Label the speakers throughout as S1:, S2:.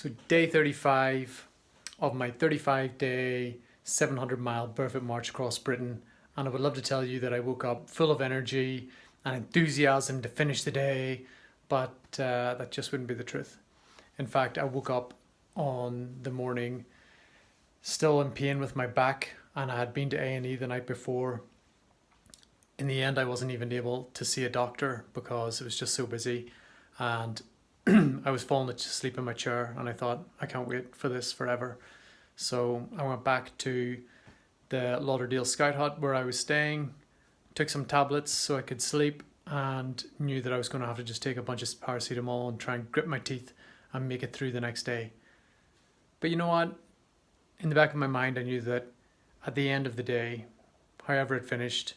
S1: So day 35 of my 35-day, 700-mile barefoot march across Britain, and I would love to tell you that I woke up full of energy and enthusiasm to finish the day, but that just wouldn't be the truth. In fact, I woke up on the morning still in pain with my back, and I had been to A&E the night before. In the end, I wasn't even able to see a doctor because it was just so busy, and I was falling asleep in my chair, and I thought, I can't wait for this forever. So I went back to the Lauder Scout Hut where I was staying, took some tablets so I could sleep, and knew that I was going to have to just take a bunch of paracetamol and try and grit my teeth and make it through the next day. But you know what? In the back of my mind, I knew that at the end of the day, however it finished,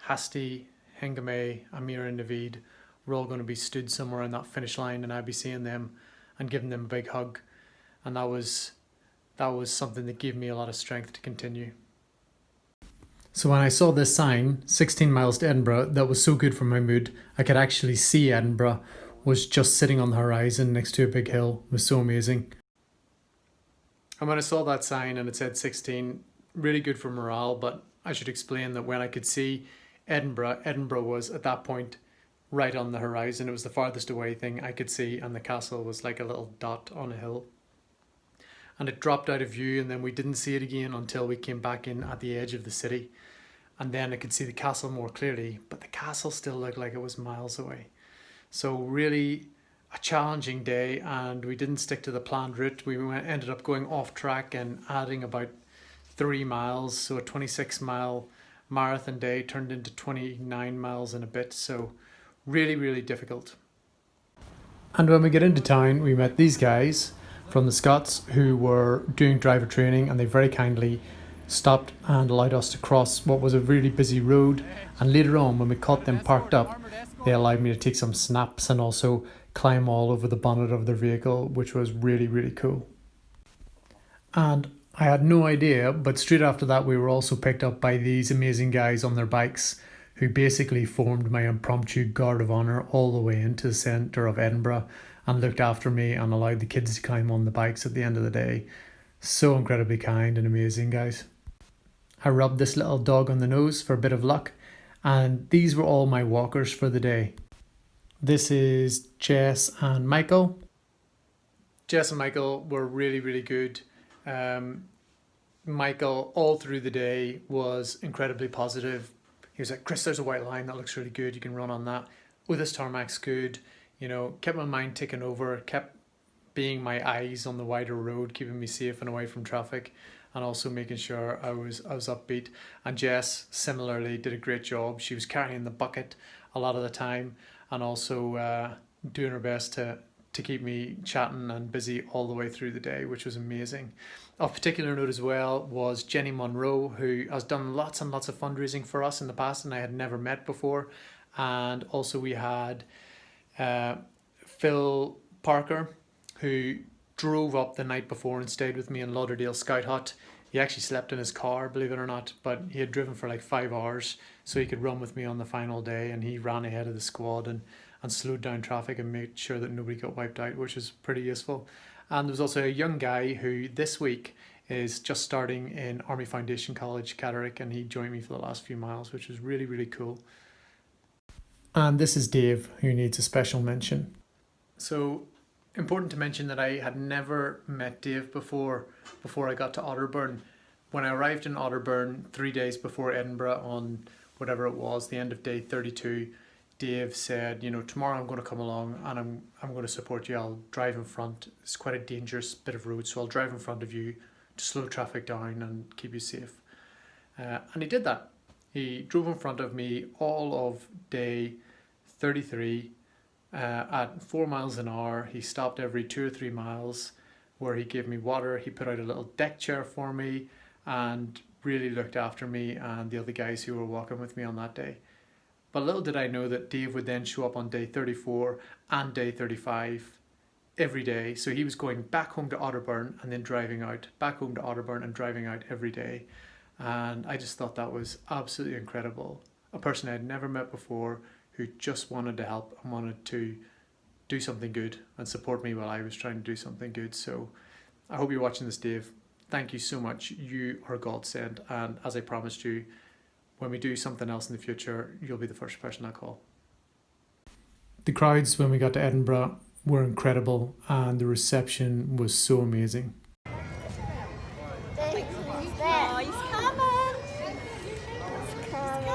S1: Hasty, Hengame, Amir and Naveed were all going to be stood somewhere on that finish line, and I'd be seeing them and giving them a big hug. And that was something that gave me a lot of strength to continue. So when I saw this sign, 16 miles to Edinburgh, that was so good for my mood. I could actually see Edinburgh was just sitting on the horizon next to a big hill. It was so amazing. And when I saw that sign and it said 16, really good for morale, but I should explain that when I could see Edinburgh was at that point right on the horizon. It was the farthest away thing I could see, and the castle was like a little dot on a hill. And it dropped out of view, and then we didn't see it again until we came back in at the edge of the city. And then I could see the castle more clearly, but the castle still looked like it was miles away. So really a challenging day, and we didn't stick to the planned route. We ended up going off track and adding about 3 miles. So a 26-mile marathon day turned into 29 miles and a bit. So really, really difficult. And when we get into town, we met these guys from the Scots who were doing driver training, and they very kindly stopped and allowed us to cross what was a really busy road. And later on, when we caught them parked up, they allowed me to take some snaps and also climb all over the bonnet of their vehicle, which was really, really cool. And I had no idea, but straight after that, we were also picked up by these amazing guys on their bikes who basically formed my impromptu guard of honour all the way into the centre of Edinburgh and looked after me and allowed the kids to climb on the bikes at the end of the day. So incredibly kind and amazing guys. I rubbed this little dog on the nose for a bit of luck, and these were all my walkers for the day. This is Jess and Michael. Jess and Michael were really, really good. Michael, all through the day, was incredibly positive. He was like, Chris, there's a white line that looks really good. You can run on that. Oh, this tarmac's good. You know, kept my mind ticking over, kept being my eyes on the wider road, keeping me safe and away from traffic, and also making sure I was upbeat. And Jess similarly did a great job. She was carrying the bucket a lot of the time, and also doing her best to keep me chatting and busy all the way through the day, which was amazing. Of particular note as well was Jenny Monroe, who has done lots and lots of fundraising for us in the past and I had never met before. And also we had Phil Parker, who drove up the night before and stayed with me in Lauderdale Scout Hut. He actually slept in his car, believe it or not, but he had driven for like 5 hours so he could run with me on the final day, and he ran ahead of the squad and slowed down traffic and made sure that nobody got wiped out, which was pretty useful. And there was also a young guy who this week is just starting in Army Foundation College, Catterick, and he joined me for the last few miles, which was really, really cool. And this is Dave, who needs a special mention. So important to mention that I had never met Dave before I got to Otterburn. When I arrived in Otterburn 3 days before Edinburgh on whatever it was, the end of day 32, Dave said, you know, tomorrow I'm going to come along and I'm going to support you. I'll drive in front. It's quite a dangerous bit of road, so I'll drive in front of you to slow traffic down and keep you safe. And he did that. He drove in front of me all of day 33 at 4 miles an hour. He stopped every 2 or 3 miles where he gave me water. He put out a little deck chair for me and really looked after me and the other guys who were walking with me on that day. But little did I know that Dave would then show up on day 34 and day 35 every day. So he was going back home to Otterburn and then driving out, back home to Otterburn and driving out every day. And I just thought that was absolutely incredible. A person I had never met before who just wanted to help and wanted to do something good and support me while I was trying to do something good. So I hope you're watching this, Dave. Thank you so much. You are a godsend. And as I promised you, when we do something else in the future, you'll be the first person I call. The crowds when we got to Edinburgh were incredible, and the reception was so amazing.
S2: Oh, he's coming. He's coming.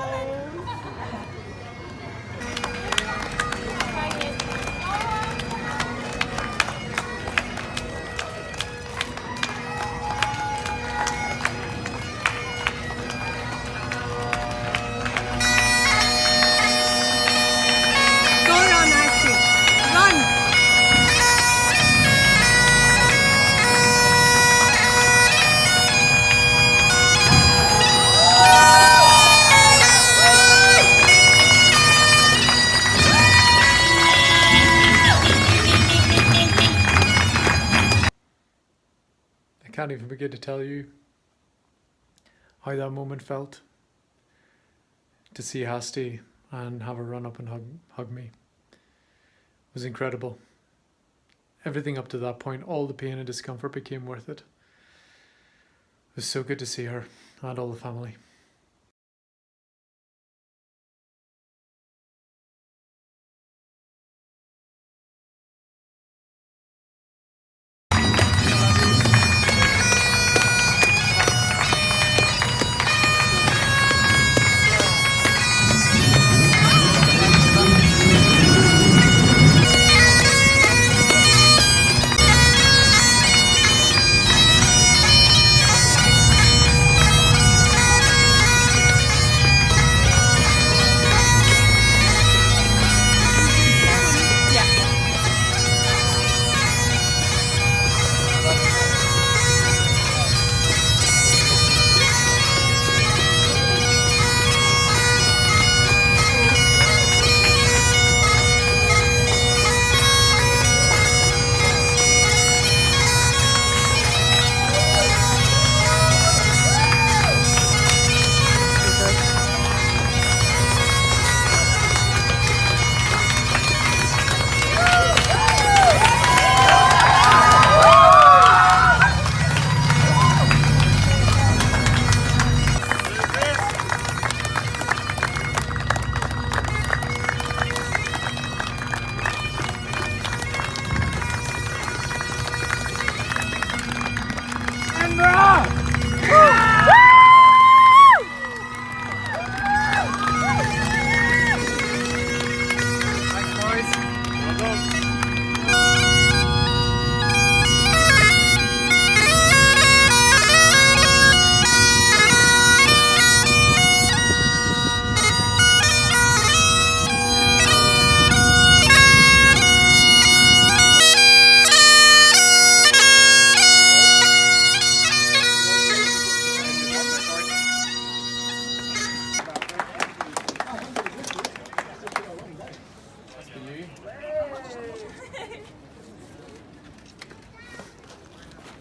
S2: Go run, Ashley. Run.
S1: I can't even begin to tell you how that moment felt to see Hasty and have her run up and hug me. It was incredible. Everything up to that point, all the pain and discomfort became worth it. It was so good to see her and all the family.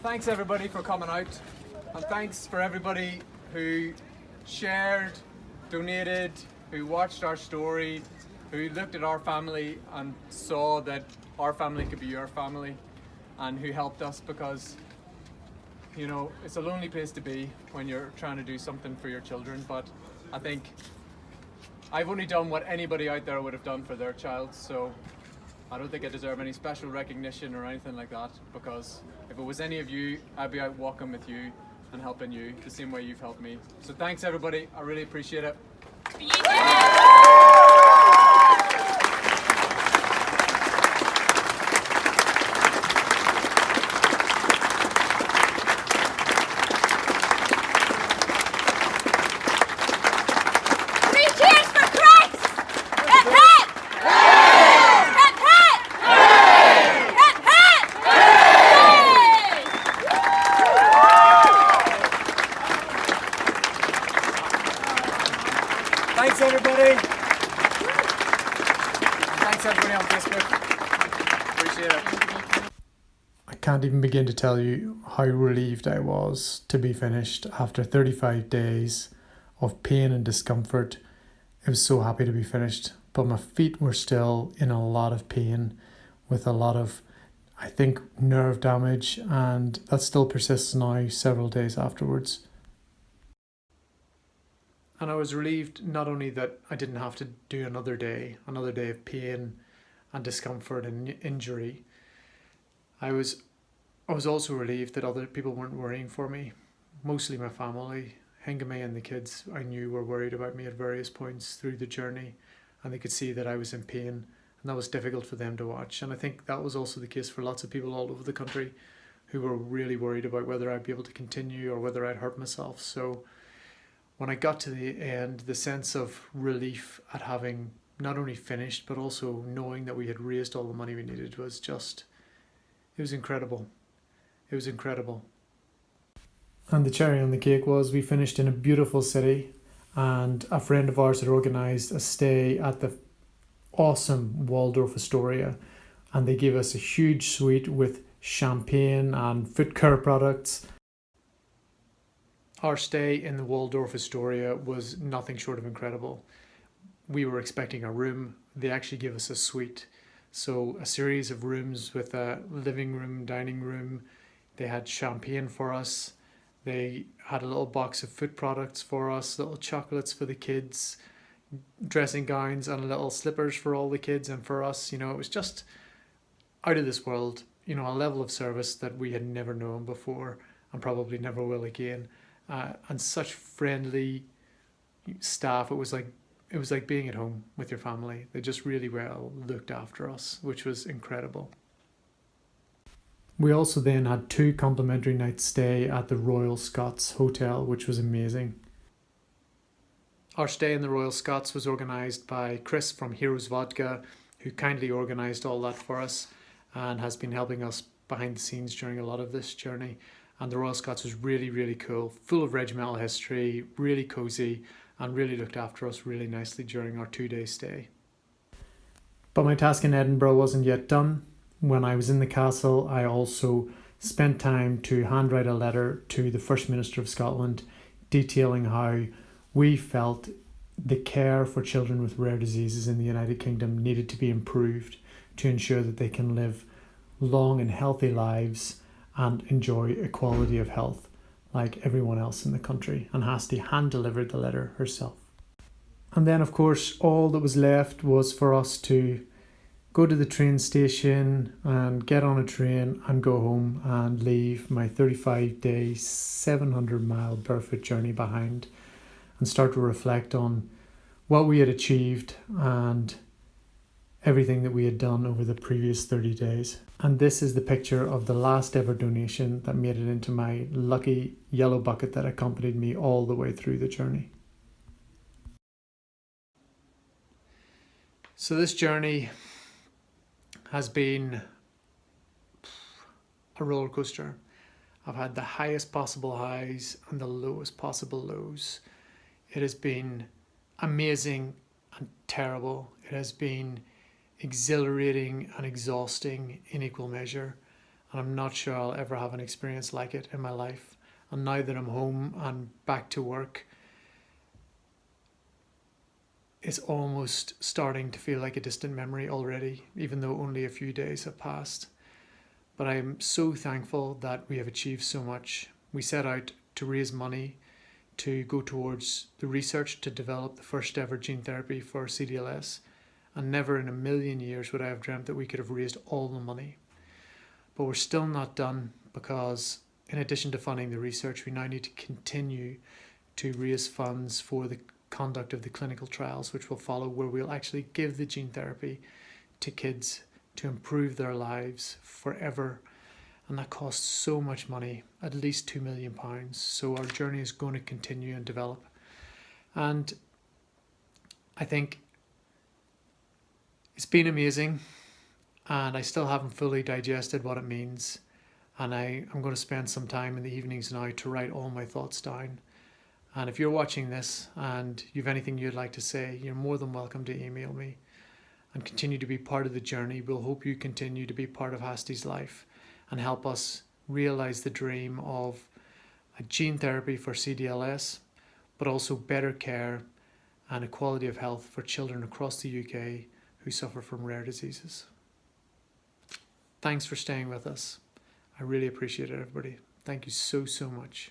S1: Thanks everybody for coming out, and thanks for everybody who shared, donated, who watched our story, who looked at our family and saw that our family could be your family, and who helped us, because you know it's a lonely place to be when you're trying to do something for your children. But I think I've only done what anybody out there would have done for their child, so I don't think I deserve any special recognition or anything like that, because if it was any of you, I'd be out walking with you and helping you the same way you've helped me. So thanks everybody, I really appreciate it. Thanks everybody. Thanks everybody on Facebook. Appreciate it. I can't even begin to tell you how relieved I was to be finished after 35 days of pain and discomfort. I was so happy to be finished, but my feet were still in a lot of pain with a lot of, I think, nerve damage, and that still persists now several days afterwards. And I was relieved not only that I didn't have to do another day of pain and discomfort and injury. I was also relieved that other people weren't worrying for me. Mostly my family, Hengame and the kids I knew were worried about me at various points through the journey, and they could see that I was in pain, and that was difficult for them to watch. And I think that was also the case for lots of people all over the country who were really worried about whether I'd be able to continue or whether I'd hurt myself. So when I got to the end, the sense of relief at having not only finished but also knowing that we had raised all the money we needed was just, it was incredible. It was incredible. And the cherry on the cake was we finished in a beautiful city, and a friend of ours had organised a stay at the awesome Waldorf Astoria, and they gave us a huge suite with champagne and foot care products. Our stay in the Waldorf Astoria was nothing short of incredible. We were expecting a room. They actually gave us a suite. So a series of rooms with a living room, dining room. They had champagne for us. They had a little box of food products for us, little chocolates for the kids, dressing gowns and little slippers for all the kids and for us. It was just out of this world, a level of service that we had never known before and probably never will again. And such friendly staff. It was like being at home with your family. They just really well looked after us, which was incredible. We also then had 2 complimentary nights stay at the Royal Scots Hotel, which was amazing. Our stay in the Royal Scots was organised by Chris from Heroes Vodka, who kindly organised all that for us and has been helping us behind the scenes during a lot of this journey. And the Royal Scots was really, really cool, full of regimental history, really cosy, and really looked after us really nicely during our 2-day stay. But my task in Edinburgh wasn't yet done. When I was in the castle, I also spent time to handwrite a letter to the First Minister of Scotland detailing how we felt the care for children with rare diseases in the United Kingdom needed to be improved to ensure that they can live long and healthy lives and enjoy equality of health like everyone else in the country. And Hasty hand-delivered the letter herself. And then, of course, all that was left was for us to go to the train station and get on a train and go home and leave my 35-day, 700-mile barefoot journey behind and start to reflect on what we had achieved and everything that we had done over the previous 30 days. And this is the picture of the last ever donation that made it into my lucky yellow bucket that accompanied me all the way through the journey. So this journey has been a roller coaster. I've had the highest possible highs and the lowest possible lows. It has been amazing and terrible. It has been exhilarating and exhausting in equal measure, and I'm not sure I'll ever have an experience like it in my life. And now that I'm home and back to work, it's almost starting to feel like a distant memory already, even though only a few days have passed. But I am so thankful that we have achieved so much. We set out to raise money to go towards the research to develop the first ever gene therapy for CDLS. And never in a million years would I have dreamt that we could have raised all the money. But we're still not done, because in addition to funding the research, we now need to continue to raise funds for the conduct of the clinical trials, which will follow, where we'll actually give the gene therapy to kids to improve their lives forever. And that costs so much money, at least £2 million. So our journey is going to continue and develop. And I think it's been amazing, and I still haven't fully digested what it means. And I'm going to spend some time in the evenings now to write all my thoughts down. And if you're watching this and you've anything you'd like to say, you're more than welcome to email me and continue to be part of the journey. We'll hope you continue to be part of Hasty's life and help us realize the dream of a gene therapy for CDLS, but also better care and equality of health for children across the UK who suffer from rare diseases. Thanks for staying with us. I really appreciate it, everybody. Thank you so, so much.